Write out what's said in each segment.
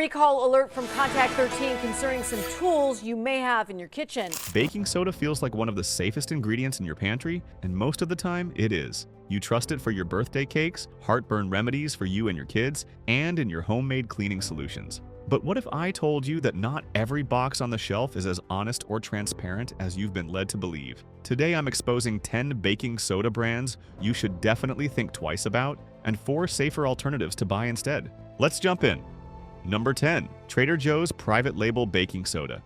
recall alert from Contact 13 concerning some tools you may have in your kitchen. Baking soda feels like one of the safest ingredients in your pantry, and most of the time, it is. You trust it for your birthday cakes, heartburn remedies for you and your kids, and in your homemade cleaning solutions. But what if I told you that not every box on the shelf is as honest or transparent as you've been led to believe? Today I'm exposing 10 baking soda brands you should definitely think twice about, and 4 safer alternatives to buy instead. Let's jump in. Number 10. Trader Joe's Private Label Baking Soda.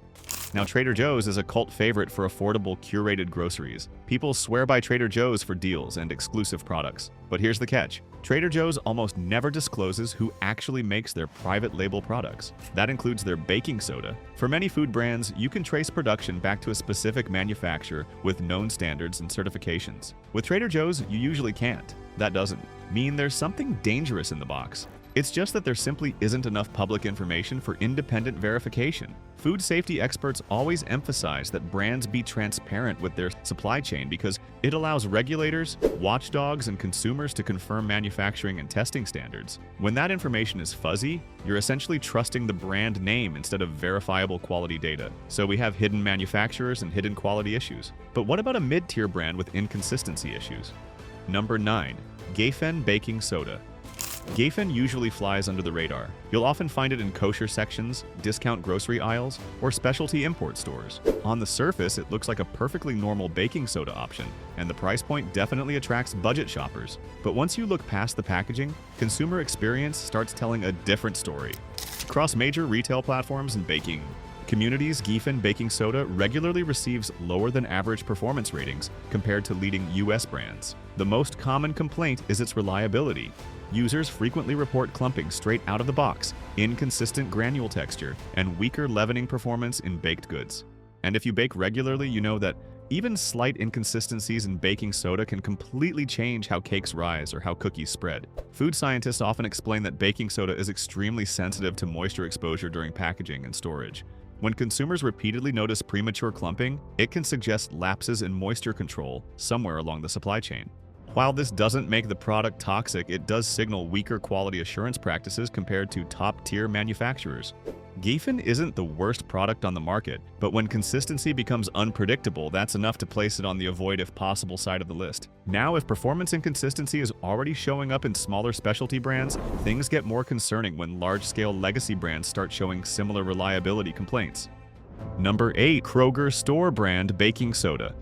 Now, Trader Joe's is a cult favorite for affordable, curated groceries. People swear by Trader Joe's for deals and exclusive products. But here's the catch. Trader Joe's almost never discloses who actually makes their private label products. That includes their baking soda. For many food brands, you can trace production back to a specific manufacturer with known standards and certifications. With Trader Joe's, you usually can't. That doesn't mean there's something dangerous in the box. It's just that there simply isn't enough public information for independent verification. Food safety experts always emphasize that brands be transparent with their supply chain because it allows regulators, watchdogs, and consumers to confirm manufacturing and testing standards. When that information is fuzzy, you're essentially trusting the brand name instead of verifiable quality data. So we have hidden manufacturers and hidden quality issues. But what about a mid-tier brand with inconsistency issues? Number 9. Geffen Baking Soda. Geffen usually flies under the radar. You'll often find it in kosher sections, discount grocery aisles, or specialty import stores. On the surface, it looks like a perfectly normal baking soda option, and the price point definitely attracts budget shoppers. But once you look past the packaging, consumer experience starts telling a different story. Across major retail platforms and baking communities, Geffen Baking Soda regularly receives lower than average performance ratings compared to leading US brands. The most common complaint is its reliability. Users frequently report clumping straight out of the box, inconsistent granule texture, and weaker leavening performance in baked goods. And if you bake regularly, you know that even slight inconsistencies in baking soda can completely change how cakes rise or how cookies spread. Food scientists often explain that baking soda is extremely sensitive to moisture exposure during packaging and storage. When consumers repeatedly notice premature clumping, it can suggest lapses in moisture control somewhere along the supply chain. While this doesn't make the product toxic, it does signal weaker quality assurance practices compared to top-tier manufacturers. Geffen isn't the worst product on the market, but when consistency becomes unpredictable, that's enough to place it on the avoid if possible side of the list. Now, if performance inconsistency is already showing up in smaller specialty brands, things get more concerning when large-scale legacy brands start showing similar reliability complaints. Number 8. Kroger Store Brand Baking Soda.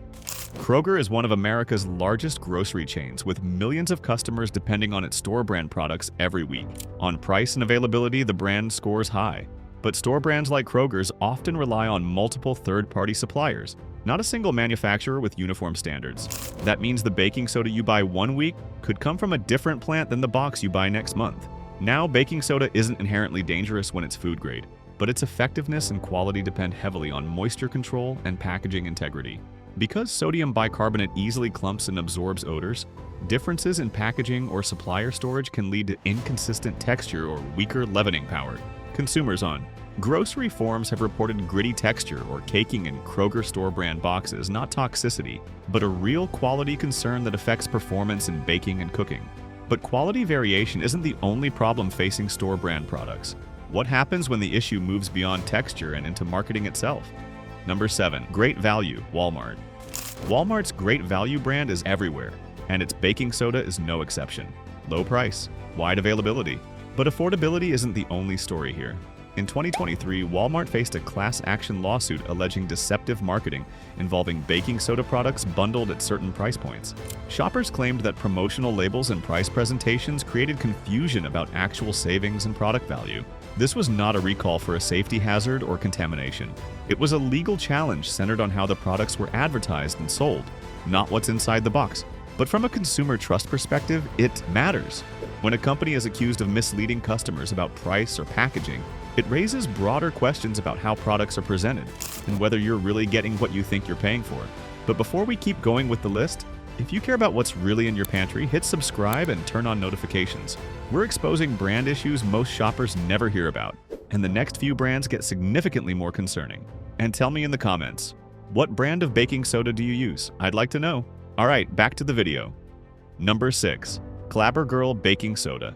Kroger is one of America's largest grocery chains, with millions of customers depending on its store brand products every week. On price and availability, the brand scores high. But store brands like Kroger's often rely on multiple third-party suppliers, not a single manufacturer with uniform standards. That means the baking soda you buy one week could come from a different plant than the box you buy next month. Now, baking soda isn't inherently dangerous when it's food grade, but its effectiveness and quality depend heavily on moisture control and packaging integrity. Because sodium bicarbonate easily clumps and absorbs odors, differences in packaging or supplier storage can lead to inconsistent texture or weaker leavening power. Consumers on grocery forums have reported gritty texture or caking in Kroger store brand boxes, not toxicity, but a real quality concern that affects performance in baking and cooking. But quality variation isn't the only problem facing store brand products. What happens when the issue moves beyond texture and into marketing itself? Number 7. Great Value, Walmart. Walmart's Great Value brand is everywhere, and its baking soda is no exception. Low price, wide availability. But affordability isn't the only story here. In 2023, Walmart faced a class action lawsuit alleging deceptive marketing involving baking soda products bundled at certain price points. Shoppers claimed that promotional labels and price presentations created confusion about actual savings and product value. This was not a recall for a safety hazard or contamination. It was a legal challenge centered on how the products were advertised and sold, not what's inside the box. But from a consumer trust perspective, it matters. When a company is accused of misleading customers about price or packaging, it raises broader questions about how products are presented and whether you're really getting what you think you're paying for. But before we keep going with the list, if you care about what's really in your pantry, hit subscribe and turn on notifications. We're exposing brand issues most shoppers never hear about, and the next few brands get significantly more concerning. And tell me in the comments, what brand of baking soda do you use? I'd like to know. Alright, back to the video. Number 6. Clabber Girl Baking Soda.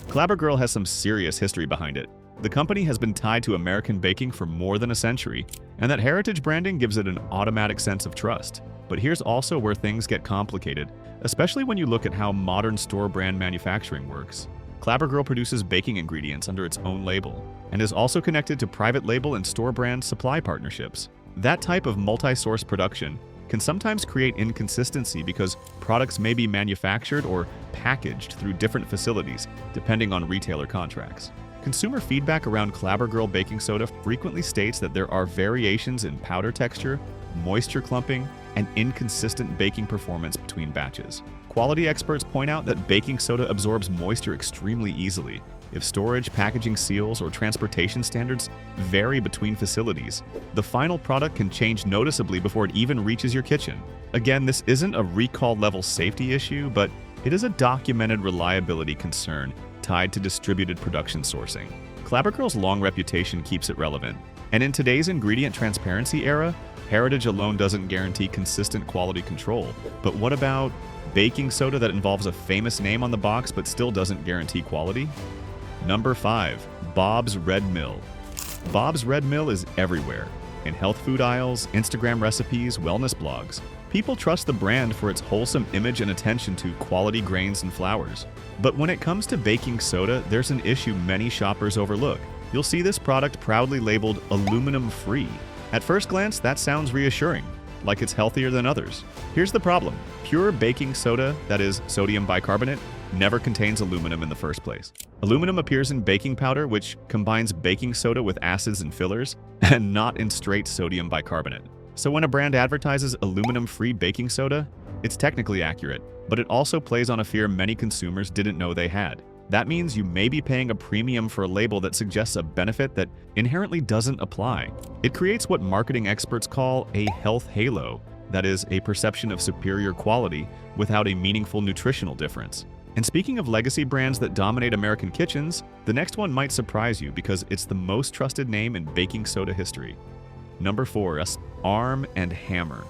Clabber Girl has some serious history behind it. The company has been tied to American baking for more than a century, and that heritage branding gives it an automatic sense of trust. But here's also where things get complicated, especially when you look at how modern store brand manufacturing works. Clabber Girl produces baking ingredients under its own label, and is also connected to private label and store brand supply partnerships. That type of multi-source production can sometimes create inconsistency because products may be manufactured or packaged through different facilities, depending on retailer contracts. Consumer feedback around Clabber Girl baking soda frequently states that there are variations in powder texture, moisture clumping, and inconsistent baking performance between batches. Quality experts point out that baking soda absorbs moisture extremely easily. If storage, packaging seals, or transportation standards vary between facilities, the final product can change noticeably before it even reaches your kitchen. Again, this isn't a recall-level safety issue, but it is a documented reliability concern tied to distributed production sourcing. Clabber Girl's long reputation keeps it relevant, and in today's ingredient transparency era, heritage alone doesn't guarantee consistent quality control. But what about baking soda that involves a famous name on the box but still doesn't guarantee quality? Number 5. Bob's Red Mill. Bob's Red Mill is everywhere. In health food aisles, Instagram recipes, wellness blogs. People trust the brand for its wholesome image and attention to quality grains and flours. But when it comes to baking soda, there's an issue many shoppers overlook. You'll see this product proudly labeled aluminum-free. At first glance, that sounds reassuring, like it's healthier than others. Here's the problem. Pure baking soda, that is sodium bicarbonate, never contains aluminum in the first place. Aluminum appears in baking powder, which combines baking soda with acids and fillers, and not in straight sodium bicarbonate. So when a brand advertises aluminum-free baking soda, it's technically accurate, but it also plays on a fear many consumers didn't know they had. That means you may be paying a premium for a label that suggests a benefit that inherently doesn't apply. It creates what marketing experts call a health halo, that is, a perception of superior quality without a meaningful nutritional difference. And speaking of legacy brands that dominate American kitchens, the next one might surprise you because it's the most trusted name in baking soda history. Number 4, Arm & Hammer.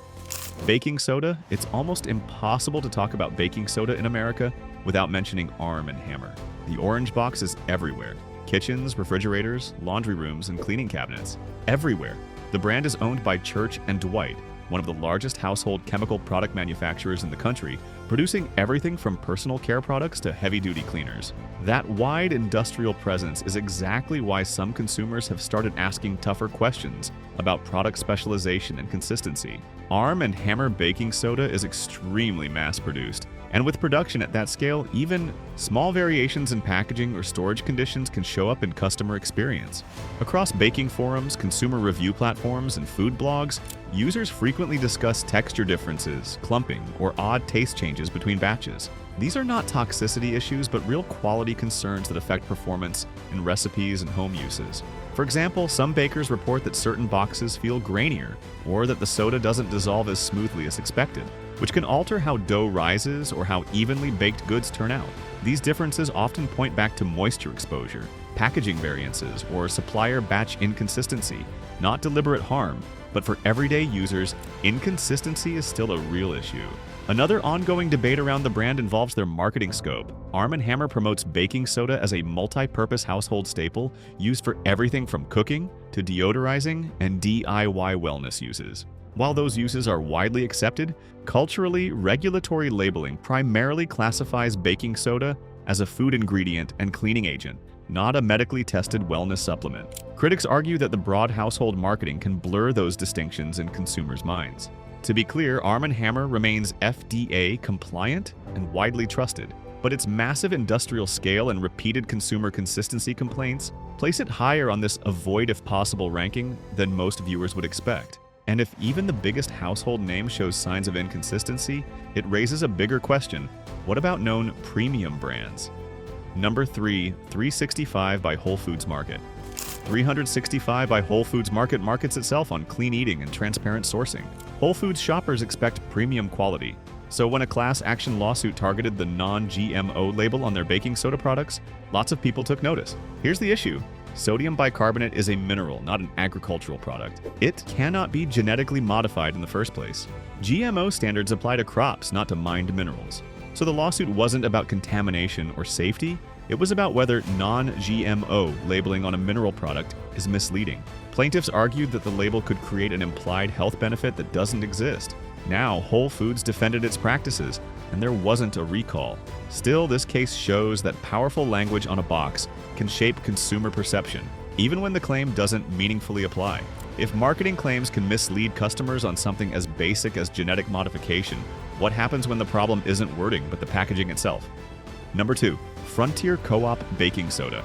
Baking soda, it's almost impossible to talk about baking soda in America without mentioning Arm & Hammer. The orange box is everywhere. Kitchens, refrigerators, laundry rooms, and cleaning cabinets. Everywhere. The brand is owned by Church & Dwight, one of the largest household chemical product manufacturers in the country, producing everything from personal care products to heavy-duty cleaners. That wide industrial presence is exactly why some consumers have started asking tougher questions about product specialization and consistency. Arm & Hammer baking soda is extremely mass-produced, and with production at that scale, even small variations in packaging or storage conditions can show up in customer experience. Across baking forums, consumer review platforms, and food blogs, users frequently discuss texture differences, clumping, or odd taste changes between batches. These are not toxicity issues, but real quality concerns that affect performance in recipes and home uses. For example, some bakers report that certain boxes feel grainier, or that the soda doesn't dissolve as smoothly as expected, which can alter how dough rises or how evenly baked goods turn out. These differences often point back to moisture exposure, packaging variances, or supplier batch inconsistency, not deliberate harm. But for everyday users, inconsistency is still a real issue. Another ongoing debate around the brand involves their marketing scope. Arm & Hammer promotes baking soda as a multi-purpose household staple used for everything from cooking to deodorizing and DIY wellness uses. While those uses are widely accepted, culturally, regulatory labeling primarily classifies baking soda as a food ingredient and cleaning agent, not a medically tested wellness supplement. Critics argue that the broad household marketing can blur those distinctions in consumers' minds. To be clear, Arm & Hammer remains FDA compliant and widely trusted, but its massive industrial scale and repeated consumer consistency complaints place it higher on this avoid if possible ranking than most viewers would expect. And if even the biggest household name shows signs of inconsistency, it raises a bigger question: what about known premium brands? Number 3, 365 by Whole Foods Market. 365 by Whole Foods Market markets itself on clean eating and transparent sourcing. Whole Foods shoppers expect premium quality. So when a class action lawsuit targeted the non-GMO label on their baking soda products, lots of people took notice. Here's the issue. Sodium bicarbonate is a mineral, not an agricultural product. It cannot be genetically modified in the first place. GMO standards apply to crops, not to mined minerals. So the lawsuit wasn't about contamination or safety, It was about whether non-GMO labeling on a mineral product is misleading. Plaintiffs argued that the label could create an implied health benefit that doesn't exist. Now, Whole Foods defended its practices, and there wasn't a recall. Still, this case shows that powerful language on a box can shape consumer perception, even when the claim doesn't meaningfully apply. If marketing claims can mislead customers on something as basic as genetic modification, what happens when the problem isn't wording but the packaging itself? Number 2. Frontier Co-op Baking Soda.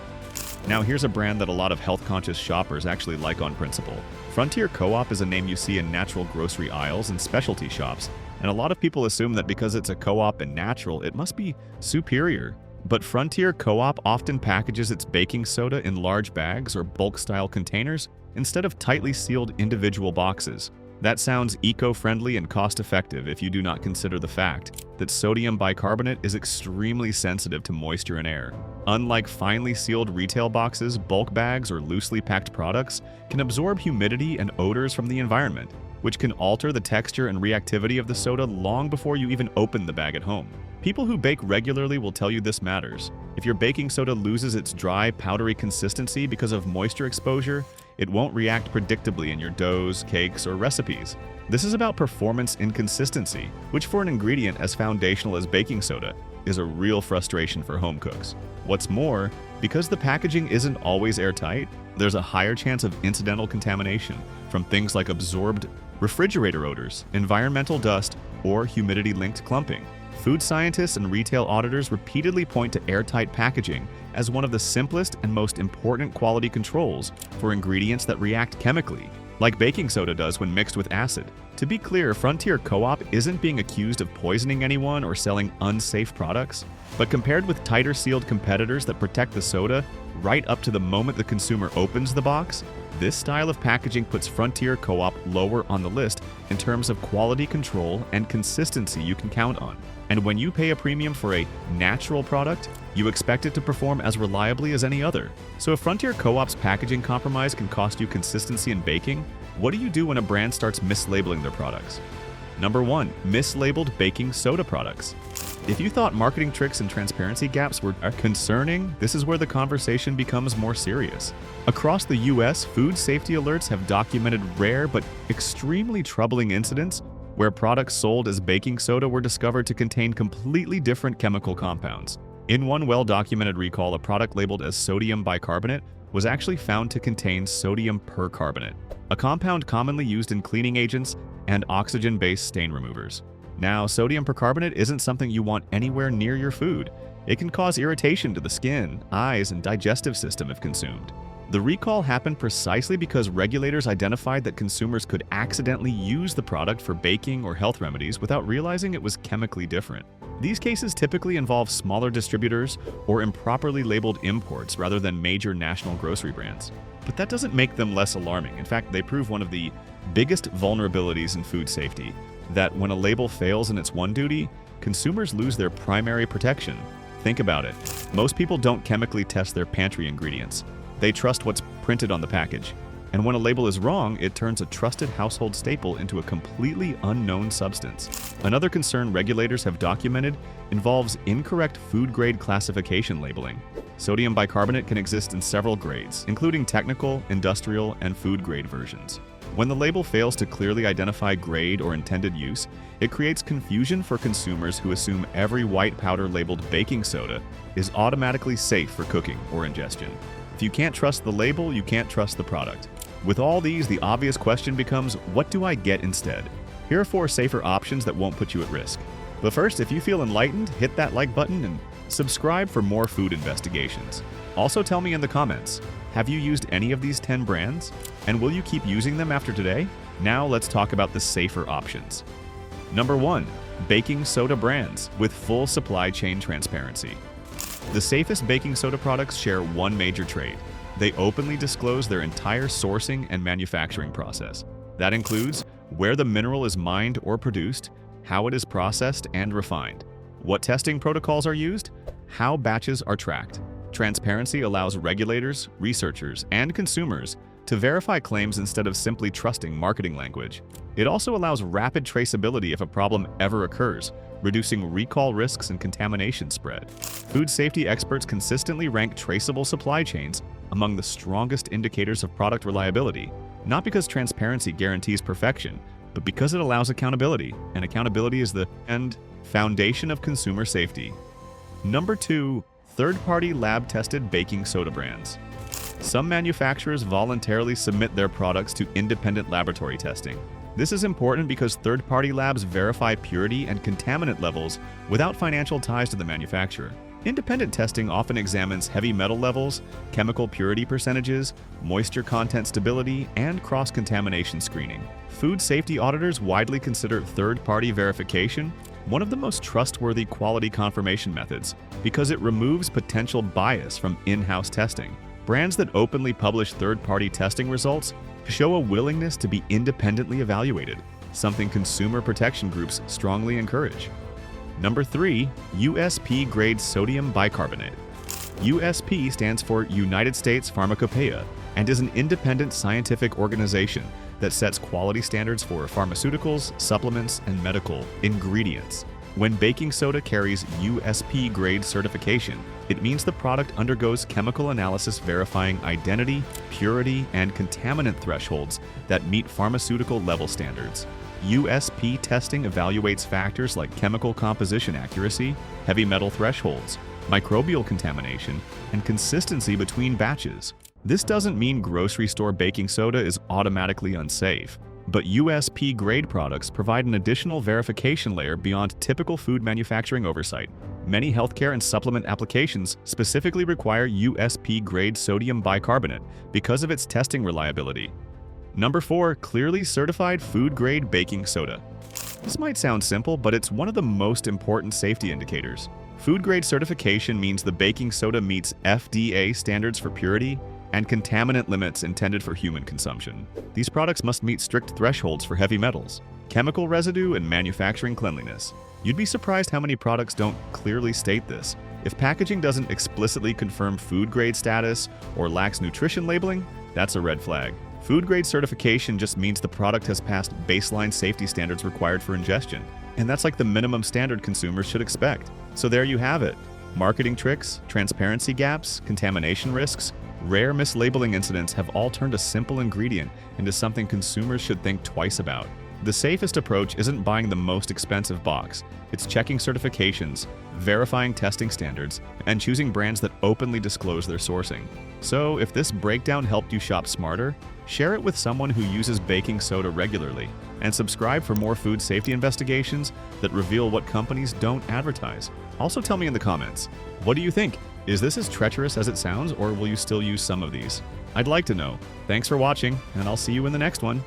Now here's a brand that a lot of health-conscious shoppers actually like on principle. Frontier Co-op is a name you see in natural grocery aisles and specialty shops, and a lot of people assume that because it's a co-op and natural, it must be superior. But Frontier Co-op often packages its baking soda in large bags or bulk-style containers instead of tightly sealed individual boxes. That sounds eco-friendly and cost-effective if you do not consider the fact that sodium bicarbonate is extremely sensitive to moisture and air. Unlike finely sealed retail boxes, bulk bags or loosely packed products can absorb humidity and odors from the environment, which can alter the texture and reactivity of the soda long before you even open the bag at home. People who bake regularly will tell you this matters. If your baking soda loses its dry, powdery consistency because of moisture exposure, it won't react predictably in your doughs, cakes, or recipes. This is about performance inconsistency, which for an ingredient as foundational as baking soda is a real frustration for home cooks. What's more, because the packaging isn't always airtight, there's a higher chance of incidental contamination from things like absorbed refrigerator odors, environmental dust, or humidity-linked clumping. Food scientists and retail auditors repeatedly point to airtight packaging as one of the simplest and most important quality controls for ingredients that react chemically, like baking soda does when mixed with acid. To be clear, Frontier Co-op isn't being accused of poisoning anyone or selling unsafe products, but compared with tighter sealed competitors that protect the soda right up to the moment the consumer opens the box, this style of packaging puts Frontier Co-op lower on the list in terms of quality control and consistency you can count on. And when you pay a premium for a natural product, you expect it to perform as reliably as any other. So if Frontier Co-op's packaging compromise can cost you consistency in baking, what do you do when a brand starts mislabeling their products? Number 1. Mislabeled baking soda products. If you thought marketing tricks and transparency gaps were concerning, this is where the conversation becomes more serious. Across the US, food safety alerts have documented rare but extremely troubling incidents where products sold as baking soda were discovered to contain completely different chemical compounds. In one well-documented recall, a product labeled as sodium bicarbonate was actually found to contain sodium percarbonate, a compound commonly used in cleaning agents and oxygen-based stain removers. Now, sodium percarbonate isn't something you want anywhere near your food. It can cause irritation to the skin, eyes, and digestive system if consumed. The recall happened precisely because regulators identified that consumers could accidentally use the product for baking or health remedies without realizing it was chemically different. These cases typically involve smaller distributors or improperly labeled imports rather than major national grocery brands. But that doesn't make them less alarming. In fact, they prove one of the biggest vulnerabilities in food safety, that when a label fails in its one duty, consumers lose their primary protection. Think about it. Most people don't chemically test their pantry ingredients. They trust what's printed on the package. And when a label is wrong, it turns a trusted household staple into a completely unknown substance. Another concern regulators have documented involves incorrect food-grade classification labeling. Sodium bicarbonate can exist in several grades, including technical, industrial, and food-grade versions. When the label fails to clearly identify grade or intended use, it creates confusion for consumers who assume every white powder labeled baking soda is automatically safe for cooking or ingestion. If you can't trust the label, you can't trust the product. With all these, the obvious question becomes, what do I get instead? Here are 4 safer options that won't put you at risk. But first, if you feel enlightened, hit that like button and subscribe for more food investigations. Also tell me in the comments, have you used any of these 10 brands? And will you keep using them after today? Now let's talk about the safer options. Number 1. Baking soda brands with full supply chain transparency. The safest baking soda products share one major trait. They openly disclose their entire sourcing and manufacturing process. That includes where the mineral is mined or produced, how it is processed and refined, what testing protocols are used, how batches are tracked. Transparency allows regulators, researchers, and consumers to verify claims instead of simply trusting marketing language. It also allows rapid traceability if a problem ever occurs, reducing recall risks and contamination spread. Food safety experts consistently rank traceable supply chains among the strongest indicators of product reliability, not because transparency guarantees perfection, but because it allows accountability, and accountability is the foundation of consumer safety. Number 2. Third-party lab-tested baking soda brands. Some manufacturers voluntarily submit their products to independent laboratory testing. This is important because third-party labs verify purity and contaminant levels without financial ties to the manufacturer. Independent testing often examines heavy metal levels, chemical purity percentages, moisture content stability, and cross-contamination screening. Food safety auditors widely consider third-party verification one of the most trustworthy quality confirmation methods because it removes potential bias from in-house testing. Brands that openly publish third-party testing results show a willingness to be independently evaluated, something consumer protection groups strongly encourage. Number 3. USP-grade sodium bicarbonate. USP stands for United States Pharmacopeia and is an independent scientific organization that sets quality standards for pharmaceuticals, supplements, and medical ingredients. When baking soda carries USP-grade certification, it means the product undergoes chemical analysis verifying identity, purity, and contaminant thresholds that meet pharmaceutical level standards. USP testing evaluates factors like chemical composition accuracy, heavy metal thresholds, microbial contamination, and consistency between batches. This doesn't mean grocery store baking soda is automatically unsafe, but USP-grade products provide an additional verification layer beyond typical food manufacturing oversight. Many healthcare and supplement applications specifically require USP-grade sodium bicarbonate because of its testing reliability. Number 4. Clearly certified food-grade baking soda. This might sound simple, but it's one of the most important safety indicators. Food-grade certification means the baking soda meets FDA standards for purity and contaminant limits intended for human consumption. These products must meet strict thresholds for heavy metals, chemical residue, and manufacturing cleanliness. You'd be surprised how many products don't clearly state this. If packaging doesn't explicitly confirm food-grade status or lacks nutrition labeling, that's a red flag. Food-grade certification just means the product has passed baseline safety standards required for ingestion, and that's like the minimum standard consumers should expect. So there you have it. Marketing tricks, transparency gaps, contamination risks, rare mislabeling incidents have all turned a simple ingredient into something consumers should think twice about. The safest approach isn't buying the most expensive box. It's checking certifications, verifying testing standards, and choosing brands that openly disclose their sourcing. So if this breakdown helped you shop smarter, share it with someone who uses baking soda regularly, and subscribe for more food safety investigations that reveal what companies don't advertise. Also tell me in the comments, what do you think? Is this as treacherous as it sounds, or will you still use some of these? I'd like to know. Thanks for watching, and I'll see you in the next one.